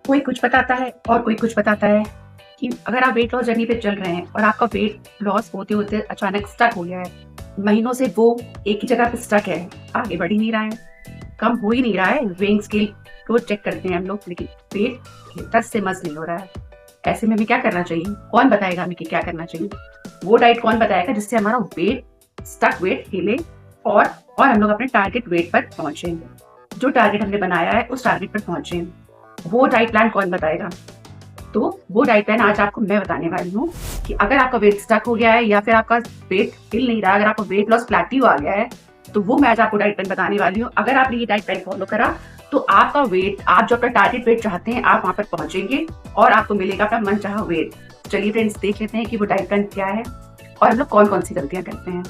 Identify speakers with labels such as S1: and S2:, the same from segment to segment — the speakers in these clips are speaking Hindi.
S1: कोई कुछ बताता है और कोई कुछ बताता है कि अगर आप वेट लॉस जर्नी पे चल रहे हैं और आपका वेट लॉस होते होते अचानक स्टक हो गया है, महीनों से वो एक ही जगह पे स्टक है, आगे बढ़ ही नहीं रहा है, कम हो ही नहीं रहा है। वेइंग स्केल रोज चेक करते हैं हम लोग, लेकिन वेट 10 से मस नहीं हो रहा है। ऐसे में हमें क्या करना चाहिए? कौन बताएगा हमें कि क्या करना चाहिए? वो डाइट कौन बताएगा जिससे हमारा वेट स्टक वेट हिले और हम लोग अपने टारगेट वेट पर पहुंचे, जो टारगेट हमने बनाया है उस टारगेट पर पहुंचे। वो डाइट प्लान कौन बताएगा? तो वो डाइट प्लान आज आपको मैं बताने वाली हूँ कि अगर आपका वेट स्टक हो गया है या फिर आपका वेट हिल नहीं रहा, अगर आपका वेट लॉस प्लेट्यू आ गया है, तो वो मैं आज आपको डाइट प्लान बताने वाली हूँ। अगर आपने ये डाइट प्लान फॉलो करा तो आपका वेट, आप जो अपना टारगेट वेट चाहते हैं, आप वहां पर पहुंचेंगे और आपको मिलेगा अपना मन चाहा वेट। चलिए फ्रेंड्स, देख लेते हैं कि वो डाइट प्लान क्या है और हम लोग कौन कौन सी गलतियां करते हैं।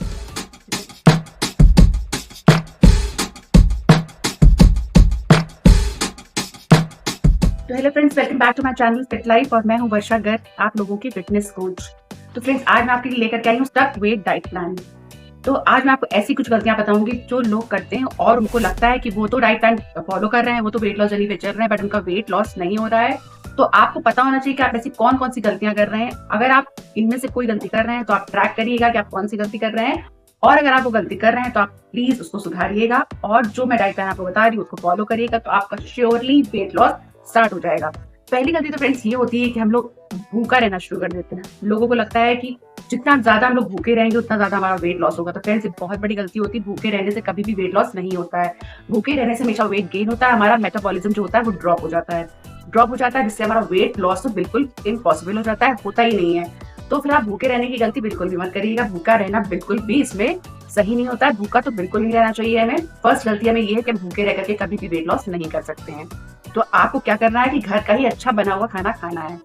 S1: तो hello friends, welcome back to my channel fit life और मैं हूं वर्षा गर्ग, आप लोगों की फिटनेस कोच। तो फ्रेंड्स, आज मैं आपके लिए लेकर के आई हूं स्टक वेट डाइट प्लान। तो आज मैं आपको ऐसी कुछ गलतियां बताऊंगी जो लोग करते हैं और उनको लगता है कि वो तो डाइट प्लान फॉलो कर रहे हैं, वो तो वेट लॉस जर्नी पे चल रहे हैं, बट उनका वेट लॉस नहीं हो रहा है। तो आपको पता होना चाहिए कि आप ऐसी कौन कौन सी गलतियां कर रहे हैं। अगर आप इनमें से कोई गलती कर रहे हैं तो आप ट्रैक करिएगा कि आप कौन सी गलती कर रहे हैं, और अगर आप वो गलती कर रहे हैं तो आप प्लीज उसको सुधारिएगा और जो मैं डाइट प्लान आपको बता रही हूँ उसको फॉलो करिएगा, तो आपका श्योरली वेट लॉस स्टार्ट हो जाएगा। पहली गलती तो फ्रेंड्स ये होती है कि हम लोग भूखा रहना शुरू कर देते हैं। लोगों को लगता है कि जितना ज्यादा हम लोग भूखे रहेंगे उतना ज्यादा हमारा वेट लॉस होगा। तो फ्रेंड्स, ये बहुत बड़ी गलती होती है। भूखे रहने से कभी भी वेट लॉस नहीं होता है। भूखे रहने से हमेशा वेट गेन होता है, हमारा मेटाबॉलिज्म जो होता है वो ड्रॉप हो जाता है, जिससे हमारा वेट लॉस तो बिल्कुल इम्पॉसिबल हो जाता है, होता ही नहीं है। तो फिर आप भूखे रहने की गलती बिल्कुल भी मत करिएगा। भूखा रहना बिल्कुल भी इसमें सही नहीं होता है। भूखा तो बिल्कुल नहीं रहना चाहिए हमें। फर्स्ट गलती हमें ये है कि हम भूखे रह करके कभी भी वेट लॉस नहीं कर सकते हैं। तो आपको क्या करना है कि घर का ही अच्छा बना हुआ खाना खाना है।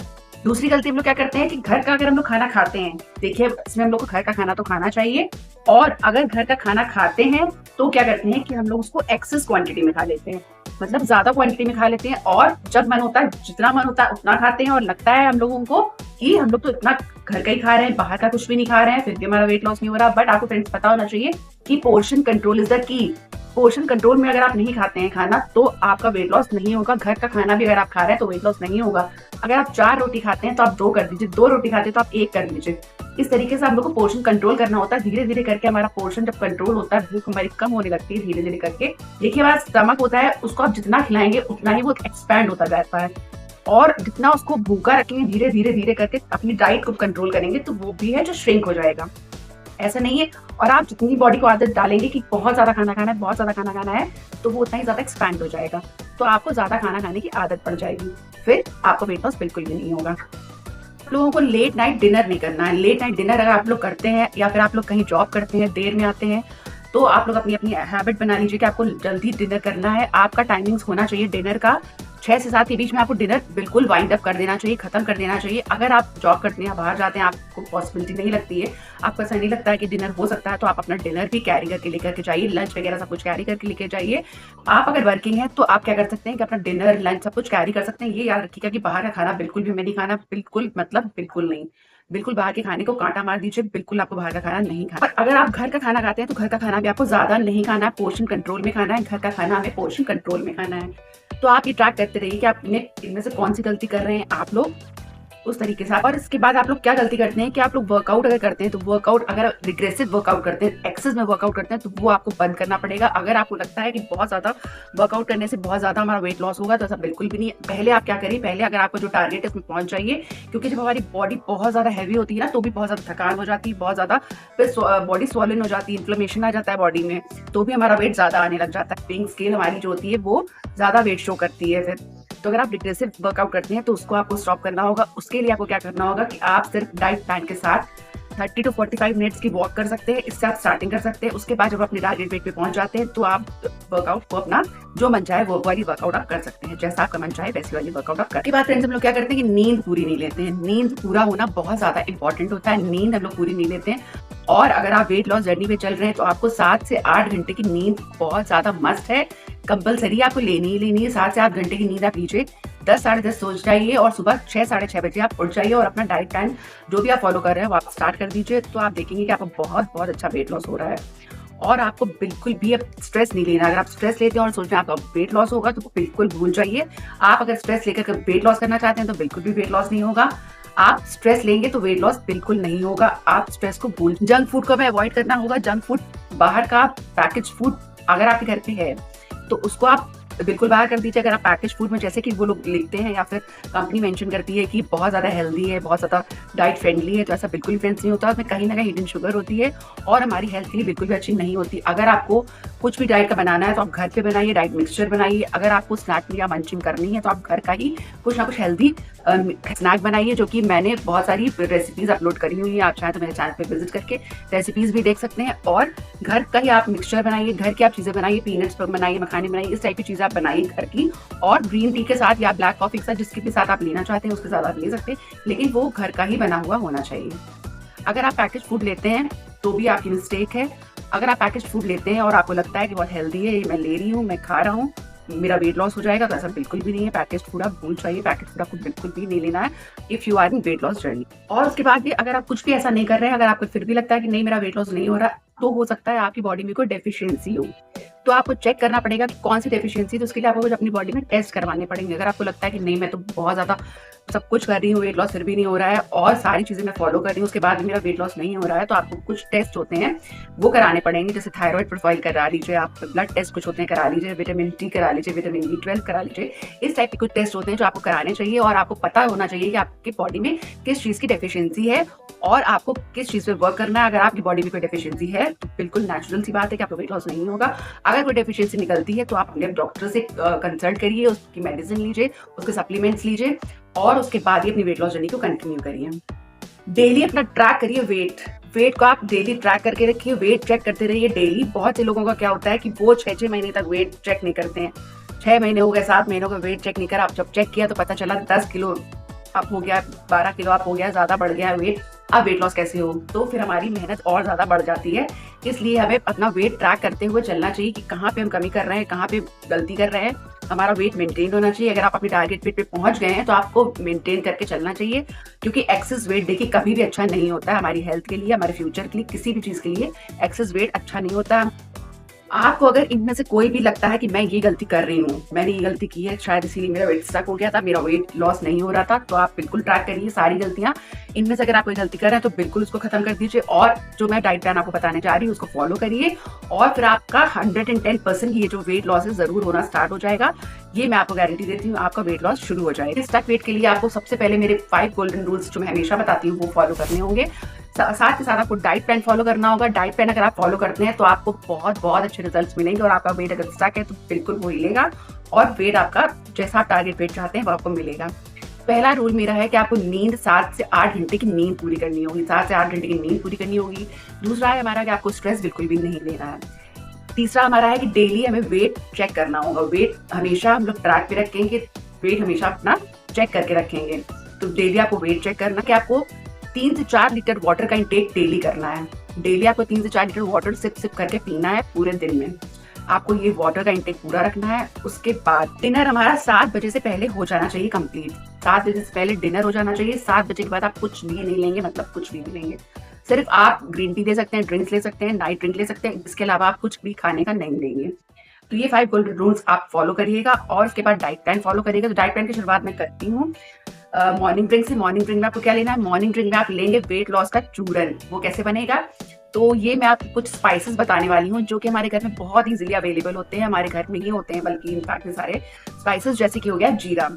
S1: दूसरी गलती हम लोग क्या करते हैं कि घर का अगर हम लोग खाना खाते हैं, देखिए इसमें हम लोग को घर का खाना तो खाना चाहिए, और अगर घर का खाना खाते हैं तो क्या करते हैं कि हम लोग उसको एक्सेस क्वांटिटी में खा लेते हैं, मतलब ज्यादा क्वांटिटी में खा लेते हैं, और जब मन होता है, जितना मन होता है उतना खाते हैं, और लगता है हम लोगों को कि हम लोग तो इतना घर का ही खा रहे हैं, बाहर का कुछ भी नहीं खा रहे हैं, फिर भी हमारा वेट लॉस नहीं हो रहा। बट आपको फ्रेंड्स पता होना चाहिए कि portion control is the key. Portion control में अगर आप नहीं खाते हैं खाना तो आपका वेट लॉस नहीं होगा। घर का खाना भी अगर आप खा रहे हैं तो वेट लॉस नहीं होगा। अगर आप 4 रोटी खाते हैं तो आप 2 कर दीजिए, 2 रोटी खाते हैं तो आप 1 कर लीजिए। इस तरीके से हम लोग को पोर्शन कंट्रोल करना होता है। धीरे धीरे करके हमारा पोर्शन जब कंट्रोल होता है, भूख हमारी कम होने लगती है धीरे धीरे करके। देखिए, हमारा स्टमक होता है, उसको आप जितना खिलाएंगे उतना ही वो एक्सपैंड होता जाता है, और जितना उसको भूखा रखेंगे धीरे धीरे धीरे करके अपनी डाइट को कंट्रोल करेंगे तो वो भी है जो श्रिंक हो जाएगा। ऐसा नहीं है। और आप जितनी बॉडी को आदत डालेंगे कि बहुत ज्यादा खाना खाना है, बहुत ज्यादा खाना खाना है, तो वो उतना ही ज्यादा एक्सपैंड हो जाएगा, तो आपको ज्यादा खाना खाने की आदत पड़ जाएगी, फिर आपको वेट लॉस बिल्कुल भी नहीं होगा। लोगों को लेट नाइट डिनर नहीं करना है। लेट नाइट डिनर अगर आप लोग करते हैं या फिर आप लोग कहीं जॉब करते हैं, देर में आते हैं, तो आप लोग अपनी अपनी हैबिट बना लीजिए कि आपको जल्दी डिनर करना है। आपका टाइमिंग्स होना चाहिए डिनर का 6 से 7 के बीच में आपको डिनर बिल्कुल वाइंड अप कर देना चाहिए, खत्म कर देना चाहिए। अगर आप जॉब करते हैं, बाहर जाते हैं, आपको पॉसिबिलिटी नहीं लगती है, आपको ऐसा नहीं लगता है कि डिनर हो सकता है, तो आप अपना डिनर भी कैरी करके लेकर के जाइए, लंच वगैरह सब कुछ कैरी करके लेके जाइए। आप अगर वर्किंग है तो आप क्या कर सकते हैं कि अपना डिनर लंच सब कुछ कैरी कर सकते हैं। ये याद रखिएगा कि बाहर का खाना बिल्कुल भी नहीं खाना, बिल्कुल मतलब बिल्कुल नहीं। बिल्कुल बाहर के खाने को कांटा मार दीजिए, बिल्कुल आपको बाहर का खाना नहीं खाना। और अगर आप घर का खाना खाते हैं तो घर का खाना भी आपको ज्यादा नहीं खाना है, पोर्शन कंट्रोल में खाना है। घर का खाना हमें पोर्शन कंट्रोल में खाना है। तो आप ये ट्रैक करते रहिए कि आप इनमें से कौन सी गलती कर रहे हैं आप लोग, उस तरीके से। और इसके बाद आप लोग क्या गलती करते हैं कि आप लोग वर्कआउट अगर करते हैं तो वर्कआउट, अगर रिग्रेसिव वर्कआउट करते हैं, एक्सेस में वर्कआउट करते हैं, तो वो आपको बंद करना पड़ेगा। अगर आपको लगता है कि बहुत ज्यादा वर्कआउट करने से बहुत ज्यादा हमारा वेट लॉस होगा, तो ऐसा बिल्कुल भी नहीं है। पहले आप क्या करिए, पहले अगर आपका जो टारगेट है उसमें पहुंच जाइए, क्योंकि जब हमारी बॉडी बहुत ज्यादा हैवी होती है ना, तो भी बहुत ज्यादा थकान हो जाती है, बहुत ज्यादा फिर बॉडी स्वॉलन हो जाती है, इन्फ्लेमेशन आ जाता है बॉडी में, तो भी हमारा वेट ज्यादा आने लग जाता है। वेइंग स्केल हमारी जो होती है वो ज्यादा वेट शो करती है फिर। तो अगर आप रिग्रेसिव वर्कआउट करते हैं तो उसको आपको स्टॉप करना होगा। उसके लिए आपको क्या करना होगा कि आप सिर्फ डाइट प्लान के साथ 30 to 45 मिनट्स की वॉक कर सकते हैं। इससे आप स्टार्टिंग कर सकते हैं। उसके बाद जब अपने टारगेट वेट पे पहुंच जाते हैं तो आप वर्कआउट को अपना जो मन चाहे वो वाली वर्कआउट आप कर सकते हैं, जैसा आपका मन चाहे वैसी वाली वर्कआउट आप कर। के बाद फ्रेंड्स, हम लोग क्या करते हैं कि नींद पूरी नहीं लेते हैं। नींद पूरा होना बहुत ज्यादा इंपॉर्टेंट होता है। नींद हम लोग पूरी नहीं लेते हैं, और अगर आप वेट लॉस जर्नी पे चल रहे हैं तो आपको 7 से 8 घंटे की नींद बहुत ज्यादा मस्ट है, कंपलसरी आपको लेनी ही लेनी है। 7 से 8 घंटे की नींद आप लीजिए। 10 साढ़े 10 सो जाइए और सुबह 6 साढ़े 6 बजे आप उठ जाइए और अपना डाइट प्लान जो भी आप फॉलो कर रहे हैं वो आप स्टार्ट कर दीजिए। तो आप देखेंगे कि आपका बहुत बहुत अच्छा वेट लॉस हो रहा है। और आपको बिल्कुल भी अब स्ट्रेस नहीं लेना। अगर आप स्ट्रेस लेते हैं और सोच रहे हैं आपका वेट लॉस होगा तो बिल्कुल भूल जाइए। आप अगर स्ट्रेस लेकर वेट लॉस करना चाहते हैं तो बिल्कुल भी वेट लॉस नहीं होगा। आप स्ट्रेस लेंगे तो वेट लॉस बिल्कुल नहीं होगा। आप स्ट्रेस को भूल, जंक फूड को हमें अवॉइड करना होगा। जंक फूड, बाहर का पैकेज फूड अगर आपके घर पे है तो उसको आप बिल्कुल बाहर कर दीजिए। अगर आप पैकेज फूड में, जैसे कि वो लोग लिखते हैं या फिर कंपनी मेंशन करती है कि बहुत ज़्यादा हेल्दी है, बहुत ज़्यादा डाइट फ्रेंडली है, तो ऐसा बिल्कुल फ्रेंड्स नहीं होता। उसमें कहीं ना कहीं हिडन शुगर होती है और हमारी हेल्थ के लिए बिल्कुल भी अच्छी नहीं होती। अगर आपको कुछ भी डाइट का बनाना है तो आप घर पे बनाइए, डाइट मिक्सचर बनाइए। अगर आपको स्नैक या मंचिंग करनी है तो आप घर का ही कुछ ना कुछ हेल्दी स्नैक बनाइए, जो कि मैंने बहुत सारी रेसिपीज अपलोड करी हुई है। आप चाहें तो मेरे चैनल पे विजिट करके रेसिपीज भी देख सकते हैं। और घर का ही आप मिक्सचर बनाइए, घर की आप चीज़ें बनाइए, पीनट्स बनाइए, मखाने बनाइए, इस टाइप की चीज़ें आप बनाइए घर की। और ग्रीन टी के साथ या ब्लैक कॉफी के साथ, जिसके भी साथ आप लेना चाहते हैं उसके साथ आप ले सकते हैं, लेकिन वो घर का ही बना हुआ होना चाहिए। अगर आप पैकेज फूड लेते हैं तो भी आपकी मिस्टेक है। अगर आप पैकेज फूड लेते हैं और आपको लगता है कि बहुत हेल्दी है, ये मैं ले रही हूँ, मैं खा रहा हूँ, मेरा वेट लॉस हो जाएगा, तो ऐसा बिल्कुल भी नहीं है। पैकेज फूड आप भूल जाइए, पैकेज फूड आपको बिल्कुल भी नहीं लेना है if you are in weight loss journey. और उसके बाद भी अगर आप कुछ भी ऐसा नहीं कर रहे हैं, अगर आपको फिर भी लगता है कि नहीं मेरा वेट लॉस नहीं हो रहा, तो हो सकता है आपकी बॉडी में कोई डेफिशिएंसी हो। तो आपको चेक करना पड़ेगा कि कौन सी डेफिशिएंसी, तो उसके लिए आपको अपनी बॉडी में टेस्ट करवाने पड़ेंगे। अगर आपको लगता है कि नहीं मैं तो बहुत ज़्यादा सब कुछ कर रही हूँ, वेट लॉस फिर भी नहीं हो रहा है, और सारी चीज़ें मैं फॉलो कर रही हूँ, उसके बाद भी मेरा वेट लॉस नहीं हो रहा है, तो आपको कुछ टेस्ट होते हैं वो कराने पड़ेंगे। जैसे थायराइड प्रोफाइल करा लीजिए, आप ब्लड टेस्ट कुछ होते हैं करा लीजिए, विटामिन डी करा लीजिए, विटामिन B12 करा लीजिए। इस टाइप के कुछ टेस्ट होते हैं जो आपको कराने चाहिए। और आपको पता होना चाहिए कि आपकी बॉडी में किस चीज़ की डेफिशिएंसी है और आपको किस चीज़ पे वर्क करना है। अगर आपकी बॉडी में कोई डेफिशिएंसी है तो बिल्कुल नेचुरल सी बात है कि आपको वेट लॉस नहीं होगा। अगर कोई डेफिशिएंसी निकलती है तो आप अपने डॉक्टर से कंसल्ट करिए, उसकी मेडिसिन लीजिए, उसके सप्लीमेंट्स लीजिए, और उसके बाद ही अपनी वेट लॉस जर्नी को कंटिन्यू करिए। डेली अपना ट्रैक करिए, वेट को आप डेली ट्रैक करके रखिए, वेट चेक करते रहिए डेली। बहुत से लोगों का क्या होता है कि वो 6-6 महीने तक वेट चेक नहीं करते हैं। 6 महीने हो गए, 7 महीनों का वेट चेक नहीं करा, आप जब चेक किया तो पता चला 10 किलो अप हो गया, 12 किलो अप हो गया, ज़्यादा बढ़ गया वेट। अब वेट लॉस कैसे हो? तो फिर हमारी मेहनत और ज़्यादा बढ़ जाती है। इसलिए हमें अपना वेट ट्रैक करते हुए चलना चाहिए कि कहाँ पे हम कमी कर रहे हैं, कहाँ पे गलती कर रहे हैं। हमारा वेट मेंटेन होना चाहिए। अगर आप अपने टारगेट वेट पे पहुंच गए हैं तो आपको मेंटेन करके चलना चाहिए, क्योंकि एक्सेस वेट देखिए कभी भी अच्छा नहीं होता है हमारी हेल्थ के लिए, हमारे फ्यूचर के लिए, किसी भी चीज़ के लिए एक्सेस वेट अच्छा नहीं होता। आपको अगर इनमें से कोई भी लगता है कि मैं ये गलती कर रही हूँ, मैंने ये गलती की है, शायद इसीलिए मेरा वेट स्टक हो गया था, मेरा वेट लॉस नहीं हो रहा था, तो आप बिल्कुल ट्रैक करिए सारी गलतियाँ। इनमें से अगर आप कोई गलती कर रहे हैं तो बिल्कुल उसको खत्म कर दीजिए, और जो मैं डाइट प्लान आपको बताने जा रही हूँ उसको फॉलो करिए, और फिर आपका 110% ये जो वेट लॉस है जरूर होना स्टार्ट हो जाएगा। ये मैं आपको गारंटी देती हूँ, आपका वेट लॉस शुरू हो जाएगा। स्टक वेट के लिए आपको सबसे पहले मेरे 5 गोल्डन रूल्स जो मैं हमेशा बताती हूँ वो फॉलो करने होंगे। साथ के साथ आपको डाइट प्लान फॉलो करना होगा। डाइट प्लान अगर आप फॉलो करते हैं तो आपको बहुत बहुत अच्छे रिजल्ट्स मिलेंगे, और आपका वेट अगर स्टक है तो बिल्कुल वो हिलेगा, और वेट आपका जैसा आप टारगेट वेट चाहते हैं वो आपको मिलेगा। पहला रूल मेरा है कि आपको नींद 7 से 8 घंटे की नींद पूरी करनी होगी, 7 से 8 घंटे की नींद पूरी करनी होगी। दूसरा है हमारा कि आपको स्ट्रेस बिल्कुल भी नहीं लेना है। तीसरा हमारा है कि डेली हमें वेट चेक करना होगा। वेट हमेशा हम लोग ट्रैक पे रखेंगे, वेट हमेशा अपना चेक करके रखेंगे। तो डेली आपको वेट चेक करना कि आपको 3 से 4 लीटर वाटर का इंटेक डेली करना है। डेली आपको 3 से 4 लीटर वाटर सिप सिप करके पीना है पूरे दिन में। आपको ये वाटर का इंटेक पूरा रखना है। उसके बाद डिनर हमारा 7 बजे से पहले हो जाना चाहिए कंप्लीट। 7 बजे से पहले डिनर हो जाना चाहिए। 7 बजे के बाद आप कुछ भी नहीं लेंगे, मतलब कुछ भी नहीं लेंगे। सिर्फ आप ग्रीन टी ले सकते हैं, ड्रिंक्स ले सकते हैं, नाइट ड्रिंक ले सकते हैं, इसके अलावा आप कुछ भी खाने का नहीं लेंगे। तो ये 5 गोल्डन रूल्स आप फॉलो करिएगा, और उसके बाद डाइट प्लान फॉलो करिएगा। तो डाइट प्लान की शुरुआत मैं करती हूँ मॉर्निंग ड्रिंक से। मॉर्निंग ड्रिंक में आपको क्या लेना है? मॉर्निंग ड्रिंक में आप लेंगे वेट लॉस का चूरन। वो कैसे बनेगा? तो ये मैं आपको कुछ स्पाइसेस बताने वाली हूँ जो कि हमारे घर में बहुत इजीली अवेलेबल होते हैं, हमारे घर में ही होते हैं बल्कि इनफैक्ट में सारे स्पाइसेस। जैसे कि हो गया जीरा।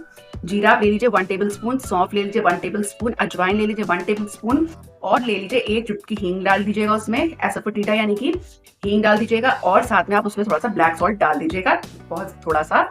S1: जीरा आप ले लीजिए 1 टेबल स्पून, सौंफ ले लीजिए 1 टेबल स्पून, अजवाइन ले लीजिए 1 टेबल स्पून, और ले लीजिए 1 चुटकी हींग डाल दीजिएगा उसमें, एसोफोटिडा यानी कि हींग डाल दीजिएगा, और साथ में आप उसमें थोड़ा सा ब्लैक सॉल्ट डाल दीजिएगा, बहुत थोड़ा सा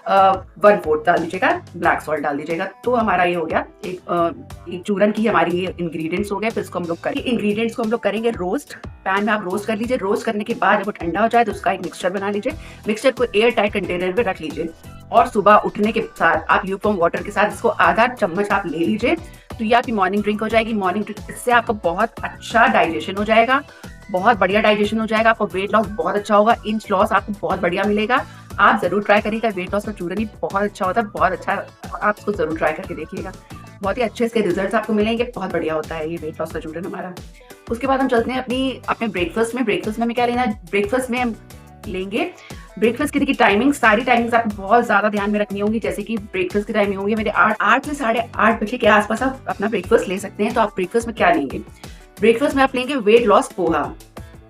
S1: 1/4 डाल दीजिएगा, ब्लैक सॉल्ट डाल दीजिएगा। तो हमारा ये हो गया एक चूरन की हमारी ये इंग्रेडिएंट्स हो गए। फिर इसको हम लोग करेंगे, इंग्रेडिएंट्स को हम लोग करेंगे रोस्ट। पैन में आप रोस्ट कर लीजिए। रोस्ट करने के बाद जब वो ठंडा हो जाए तो उसका एक मिक्सचर बना लीजिए। मिक्सचर को एयर टाइट कंटेनर में रख लीजिए, और सुबह उठने के साथ आप ल्यूकवार्म वाटर के साथ इसको आधा चम्मच आप ले लीजिए। तो ये आपकी मॉर्निंग ड्रिंक हो जाएगी। मॉर्निंग ड्रिंक, इससे आपका बहुत अच्छा डाइजेशन हो जाएगा, बहुत बढ़िया डाइजेशन हो जाएगा, आपको वेट लॉस बहुत अच्छा होगा, इंच लॉस आपको बहुत बढ़िया मिलेगा। आप जरूर ट्राई करिएगा। वेट लॉस का चूरन ही बहुत अच्छा होता है, बहुत अच्छा, आप इसको जरूर ट्राई करके देखिएगा। बहुत ही अच्छे इसके रिजल्ट्स आपको मिलेंगे, बहुत बढ़िया होता है ये वेट लॉस का चूरन हमारा। उसके बाद हम चलते हैं अपने ब्रेकफास्ट में। ब्रेकफास्ट में हमें क्या लेना है? ब्रेकफास्ट में हम लेंगे, ब्रेकफास्ट की देखिए टाइमिंग, सारी टाइमिंग्स आपको बहुत ज्यादा ध्यान में रखनी होगी। जैसे कि ब्रेकफास्ट की टाइमिंग होगी मेरे 8 से 8:30 बजे के आसपास आप अपना ब्रेकफास्ट ले सकते हैं। तो आप ब्रेकफास्ट में क्या लेंगे? ब्रेकफास्ट में आप लेंगे वेट लॉस पोहा।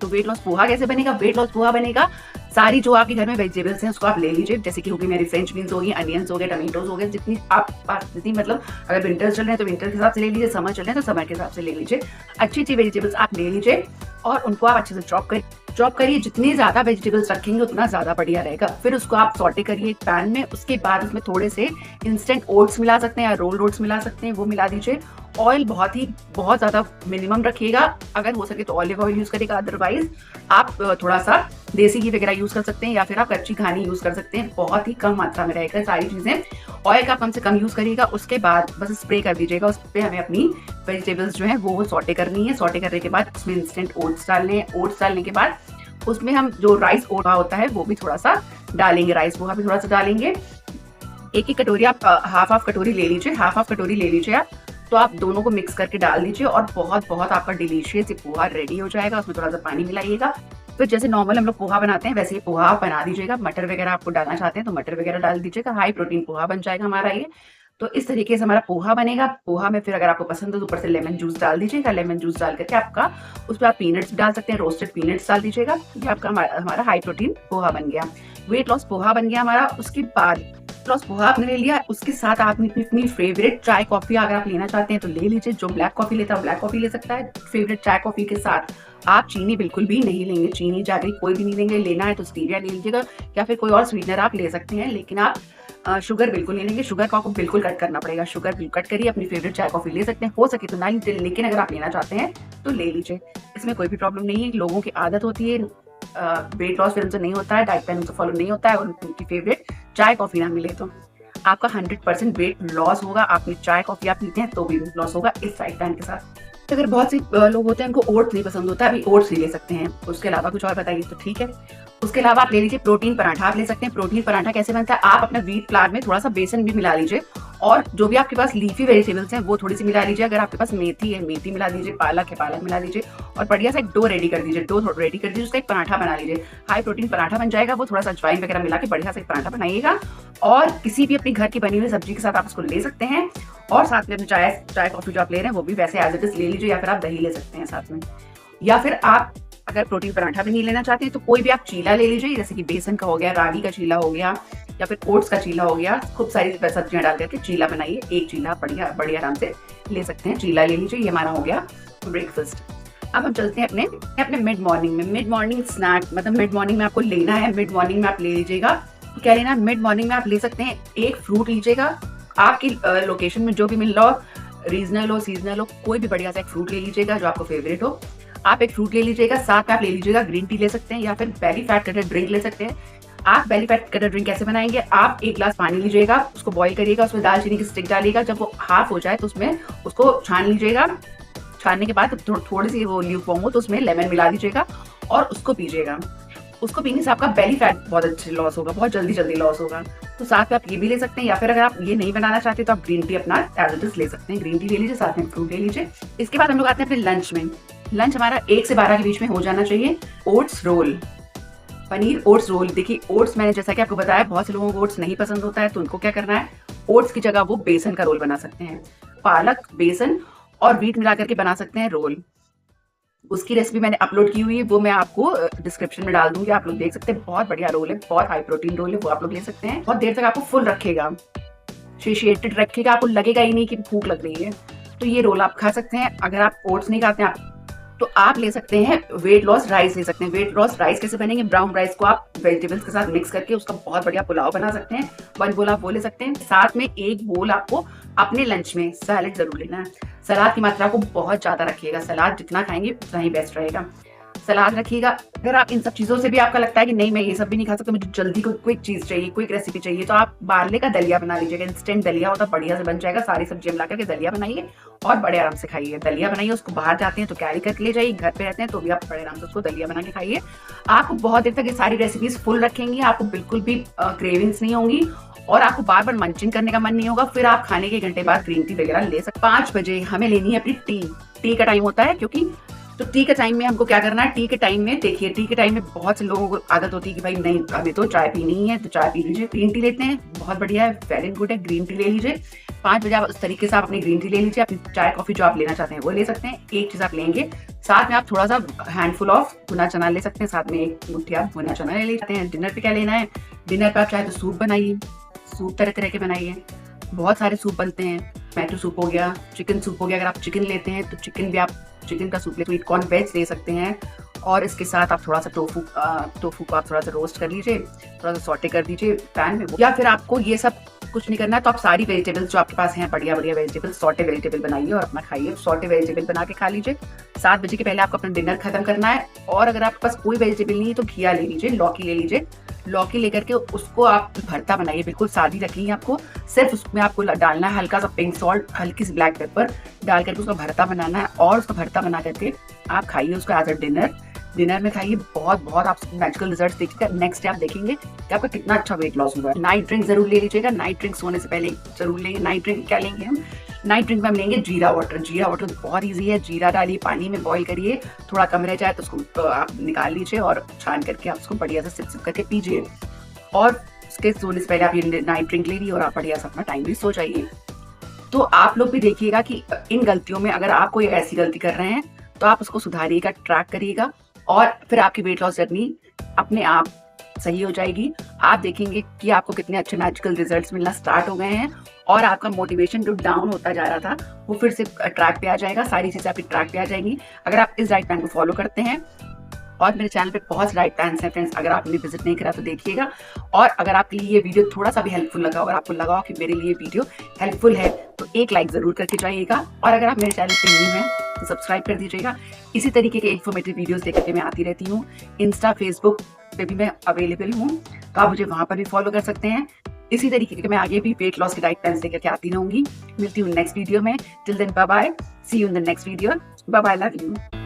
S1: तो वेट लॉस पोहा कैसे बनेगा? वेट लॉस पोहा बनेगा, सारी जो आपके घर में वेजिटेबल्स हैं उसको आप ले लीजिए। जैसे कि होगी मेरी फ्रेंच बीन्स हो गई, अनियंस हो गए, टमेटोज हो गए, जितनी आप जितनी मतलब अगर विंटर चल रहे हैं तो विंटर के हिसाब से ले लीजिए, समर चल रहे हैं तो समर के हिसाब से ले लीजिए। अच्छी अच्छी वेजिटेबल्स आप ले लीजिए और उनको आप अच्छे से चॉप करिए। जितनी ज्यादा वेजिटेबल्स रखेंगे उतना ज्यादा बढ़िया रहेगा। फिर उसको आप सॉटे करिए एक पैन में। उसके बाद उसमें थोड़े से इंस्टेंट ओट्स मिला सकते हैं या रोल्ड ओट्स मिला सकते हैं, वो मिला दीजिए। ऑयल बहुत ज्यादा मिनिमम रखिएगा, अगर हो सके तो ऑलिव ऑयल यूज करिएगा, अदरवाइज आप थोड़ा सा देसी घी वगैरह यूज कर सकते हैं या फिर आप कच्ची घानी यूज कर सकते हैं। बहुत ही कम मात्रा में रहेगा सारी चीजें, ऑयल का कम से कम यूज करिएगा। उसके बाद बस स्प्रे कर दीजिएगा उस पर। हमें अपनी वेजिटेबल्स जो है वो सॉटे करनी है। सॉटे करने के बाद उसमें इंस्टेंट ओट्स डालने हैं। ओट्स डालने के बाद उसमें हम जो राइस पोहा होता है वो भी थोड़ा सा डालेंगे, राइस पोहा भी थोड़ा सा डालेंगे। एक कटोरी आप हाफ कटोरी ले लीजिए, हाफ कटोरी ले लीजिए आप। तो आप दोनों को मिक्स करके डाल दीजिए और बहुत आपका डिलीशियस ये पोहा रेडी हो जाएगा। उसमें थोड़ा सा पानी मिलाइएगा। फिर जैसे नॉर्मल हम लोग पोहा बनाते हैं वैसे ये पोहा आप बना दीजिएगा। मटर वगैरह आपको डालना चाहते हैं तो मटर वगैरह डाल दीजिएगा। हाई प्रोटीन पोहा बन जाएगा हमारा ये। तो इस तरीके से हमारा पोहा बनेगा। पोहा में फिर अगर आपको पसंद हो तो ऊपर से लेमन जूस डाल दीजिएगा। लेमन जूस डाल करके आपका उस पर आप पीनट्स डाल सकते हैं, रोस्टेड पीनट्स डाल दीजिएगा। ये आपका हमारा हाई प्रोटीन पोहा बन गया, वेट लॉस पोहा बन गया हमारा। उसके बाद लॉस पोहा आपने ले लिया, उसके साथ आपने अपनी फेवरेट चाय कॉफी अगर आप लेना चाहते हैं तो ले लीजिए। जो ब्लैक कॉफी लेता है ब्लैक कॉफी ले सकता है। फेवरेट चाय कॉफी के साथ आप चीनी बिल्कुल भी नहीं लेंगे, चीनी जागरी कोई भी नहीं लेंगे। लेना है तो स्टीविया ले लीजिएगा या फिर कोई और स्वीटनर आप ले सकते हैं, लेकिन आप शुगर बिल्कुल नहीं लेंगे। शुगर को आपको बिल्कुल कट करना पड़ेगा। शुगर बिल्कुल कट करिए। अपनी फेवरेट चाय कॉफी ले सकते हैं, हो सके तो ना लीजिए, लेकिन अगर आप लेना चाहते हैं तो ले लीजिए। इसमें कोई भी प्रॉब्लम नहीं है। लोगों की आदत होती है, वेट लॉस फिर उनसे नहीं होता है, डाइट प्लान उनसे फॉलो नहीं होता है और उनकी फेवरेट चाय कॉफी ना मिले तो आपका 100% वेट लॉस होगा। आपने चाय कॉफी आप पीते हैं तो भी वेट लॉस होगा इस डाइट प्लान के साथ। अगर बहुत से लोग होते हैं उनको ओट्स नहीं पसंद होता है, अभी ओट्स नहीं ले सकते हैं। उसके अलावा कुछ और बताइए तो ठीक है। उसके अलावा आप ले लीजिए प्रोटीन पराठा आप ले सकते हैं। प्रोटीन पराठा कैसे बनता है? आप अपना व्हीट फ्लावर में थोड़ा सा बेसन भी मिला लीजिए और जो भी आपके पास लीफी वेजिटेबल्स हैं वो थोड़ी सी मिला लीजिए। अगर आपके पास मेथी है मेथी मिला दीजिए, पालक है पालक मिला दीजिए और बढ़िया सा एक डो रेडी कर दीजिए। डो रेडी कर दीजिए, उसका एक पराठा बना लीजिए। हाई प्रोटीन पराठा बन जाएगा वो। थोड़ा सा अजवाइन वगैरह मिला के बढ़िया सा एक पराठा बनाइएगा और किसी भी अपने घर की बनी हुई सब्जी के साथ आप उसको ले सकते हैं। और साथ में अपनी चाय कॉफी जो आप ले रहे हैं वो भी वैसे एज इट इज ले लीजिए या फिर आप दही ले सकते हैं साथ में। या फिर आप अगर प्रोटीन पराठा भी नहीं लेना चाहते हैं तो कोई भी आप चीला ले लीजिए, जैसे कि बेसन का हो गया, रागी का चीला हो गया या फिर ओट्स का चीला हो गया। खूब सारी सब्जियां डाल करके चीला बनाइए। एक चीला बढ़िया आराम से ले सकते हैं। चीला ले लीजिए। ये हमारा हो गया ब्रेकफास्ट। अब हम चलते हैं अपने मिड मॉर्निंग में। मिड मॉर्निंग स्नैक मतलब मिड मॉर्निंग में आपको लेना है, मिड मॉर्निंग में आप ले लीजिएगा। क्या लेना है? मिड मॉर्निंग में आप ले सकते हैं एक फ्रूट लीजिएगा। आपकी लोकेशन में जो भी मिल रहा हो, रीजनल हो सीजनल हो, कोई भी बढ़िया सा एक फ्रूट ले लीजिएगा जो आपको फेवरेट हो। आप एक फ्रूट ले लीजिएगा, साथ में आप ले लीजिएगा ग्रीन टी ले सकते हैं या फिर बेली फैट कटेड ड्रिंक ले सकते हैं। आप बेली फैट कटेड ड्रिंक कैसे बनाएंगे? आप एक ग्लास पानी लीजिएगा, उसको बॉईल करिएगा, उसमें दालचीनी की स्टिक डालिएगा। जब वो हाफ हो जाए तो उसमें उसको छान लीजिएगा। छानने के बाद थोड़ी सी वो ल्यूकवार्म हो तो उसमें लेमन मिला दीजिएगा और उसको पीजिएगा। उसको पीने से आपका बेली फैट बहुत अच्छे लॉस होगा, बहुत जल्दी लॉस होगा। तो साथ में आप ये भी ले सकते हैं या फिर अगर आप ये नहीं बनाना चाहते तो आप ग्रीन टी अपना एज इट इज ले सकते हैं। ग्रीन टी ले लीजिए, साथ में फ्रूट ले लीजिए। इसके बाद हम लोग आते हैं अपने लंच में। लंच हमारा 1 से 12 के बीच में हो जाना चाहिए। Oats roll, paneer oats roll. देखिए ओट्स मैंने जैसा कि आपको बताया बहुत से लोगों को ओट्स नहीं पसंद होता है तो उनको क्या करना है, ओट्स की जगह वो बेसन का रोल बना सकते हैं। पालक, बेसन और व्हीट मिला करके बना सकते हैं रोल। उसकी रेसिपी मैंने अपलोड की हुई है, वो मैं आपको डिस्क्रिप्शन में डाल दूंगी, आप लोग देख सकते हैं। बहुत बढ़िया रोल है, बहुत हाई प्रोटीन रोल है, वो आप लोग ले सकते हैं। बहुत देर तक आपको फुल रखेगा, सेटिएटेड रखेगा, आपको लगेगा ही नहीं कि भूख लग रही है। तो ये रोल आप खा सकते हैं। अगर आप ओट्स नहीं खाते हैं तो आप ले सकते हैं वेट लॉस राइस ले सकते हैं। वेट लॉस राइस कैसे बनेंगे? ब्राउन राइस को आप वेजिटेबल्स के साथ मिक्स करके उसका बहुत बढ़िया पुलाव बना सकते हैं। 1 बोल आप वो ले सकते हैं। साथ में 1 बोल आपको अपने लंच में सैलेड जरूर लेना है। सलाद की मात्रा को बहुत ज्यादा रखिएगा। सलाद जितना खाएंगे उतना ही बेस्ट रहेगा। सलाद रखिएगा। अगर आप इन सब चीजों से भी आपका लगता है कि नहीं मैं ये सब भी नहीं खा सकता, मुझे जल्दी कोई क्विक चीज चाहिए, क्विक रेसिपी चाहिए, तो आप बारले का दलिया बना लीजिएगा। इंस्टेंट दलिया होता है, बढ़िया से बन जाएगा। सारी सब्जियां मिला करके दलिया बनाइए और बड़े आराम से खाइए। दलिया बनाइए, उसको बाहर जाते हैं तो कैरी करके ले जाइए, घर पे रहते हैं तो भी आप बड़े आराम से उसको दलिया बना के खाइए। आपको बहुत देर तक ये सारी रेसिपीज फुल रखेंगी, आपको बिल्कुल भी क्रेविंग्स नहीं होंगी और आपको बार बार मंचिंग करने का मन नहीं होगा। फिर आप खाने के घंटे बाद ग्रीन टी वगैरह ले सकते। 5 बजे हमें लेनी है अपनी टी। टी का टाइम होता है क्योंकि तो टी के टाइम में हमको क्या करना है, टी के टाइम में देखिए, टी के टाइम में बहुत से लोगों को आदत होती है कि भाई नहीं हमें तो चाय पीनी ही है, तो चाय पी लीजिए, ग्रीन टी लेते हैं, बहुत बढ़िया है, वेरी गुड है, ग्रीन टी ले लीजिए। 5 बजे आप उस तरीके से आप अपनी ग्रीन टी ले लीजिए, अपनी चाय कॉफी जो आप लेना चाहते हैं वो ले सकते हैं। एक चीज आप लेंगे, साथ में आप थोड़ा सा हैंडफुल ऑफ भुना चना ले सकते हैं, साथ में एक मुट्ठी आप भुना चना ले सकते हैं। डिनर पे क्या लेना है, डिनर पे आप चाहे तो सूप बनाइए, सूप तरह तरह के बनाइए, बहुत सारे सूप बनते हैं, टोमेटो सूप हो गया, चिकन सूप हो गया, अगर आप चिकन लेते हैं तो चिकन भी आप चिकन का सूप ले, स्वीट कॉर्न वेज ले सकते हैं। और इसके साथ आप थोड़ा सा टोफू को आप थोड़ा सा रोस्ट कर लीजिए, थोड़ा सा सॉटे कर दीजिए पैन में, या फिर आपको ये सब कुछ नहीं करना है तो आप सारी वेजिटेबल्स जो आपके पास हैं, बढ़िया बढ़िया वेजिटेबल, सॉटे वेजिटेबल बनाइए और अपना खाइए, सॉटे वेजिटेबल बना के खा लीजिए। 7 बजे के पहले आपको अपना डिनर खत्म करना है। और अगर आपके पास कोई वेजिटेबल नहीं है तो घिया ले लीजिए, लौकी ले लीजिए, लौकी लेकर के उसको आप भरता बनाइए, बिल्कुल सादी रखनी है आपको, सिर्फ उसमें आपको डालना है हल्का सा पिंक सॉल्ट, हल्की सी ब्लैक पेपर डाल करके उसका भरता बनाना है, और उसका भरता बना करके आप खाइए उसको एज अ डिनर। डिनर में खाइए, बहुत बहुत आप मैजिकल रिजल्ट्स देखिएगा, नेक्स्ट डे आप देखेंगे कि आपका कितना अच्छा वेट लॉस हुआ है। नाइट ड्रिंक जरूर ले लीजिएगा, नाइट ड्रिंक सोने से पहले जरूर लेंगे। नाइट ड्रिंक क्या लेंगे हम, नाइट ड्रिंक में हम लेंगे जीरा वाटर। जीरा वाटर बहुत ईजी है, जीरा डालिए, पानी में बॉईल करिए, थोड़ा कम रह जाए तो उसको आप निकाल लीजिए और छान करके आप उसको बढ़िया से सिप करके पीजिए। और उसके सोने से पहले आप ये नाइट ड्रिंक ले लीजिए और आप बढ़िया से अपना टाइम भी सो जाइए। तो आप लोग भी देखिएगा कि इन गलतियों में अगर आप कोई ऐसी गलती कर रहे हैं तो आप उसको सुधारिएगा, ट्रैक करिएगा, और फिर आपकी वेट लॉस जर्नी अपने आप सही हो जाएगी। आप देखेंगे कि आपको कितने अच्छे मैजिकल रिजल्ट्स मिलना स्टार्ट हो गए हैं, और आपका मोटिवेशन जो डाउन होता जा रहा था वो फिर से ट्रैक पे आ जाएगा, सारी चीजें आपकी ट्रैक पे आ जाएंगी अगर आप इस डाइट प्लान को फॉलो करते हैं। और मेरे चैनल पे बहुत डाइट प्लान्स हैं फ्रेंड्स, अगर आपने विजिट नहीं करा तो देखिएगा। और अगर आपके लिए ये वीडियो थोड़ा सा भी हेल्पफुल लगा, और आपको लगा कि मेरे लिए वीडियो हेल्पफुल है, तो एक लाइक जरूर करके जाइएगा। और अगर आप मेरे चैनल पे न्यू हैं तो सब्सक्राइब कर दीजिएगा। इसी तरीके के इन्फॉर्मेटिव वीडियोस लेकर के मैं आती रहती हूँ। इंस्टा फेसबुक पे भी मैं अवेलेबल हूँ, तो आप मुझे वहां पर भी फॉलो कर सकते हैं। इसी तरीके के मैं आगे भी वेट लॉस के डाइट प्लान्स लेकर के आती रहूंगी। मिलती हूँ नेक्स्ट वीडियो में। Till then bye bye, see you in the next video, bye bye, love you.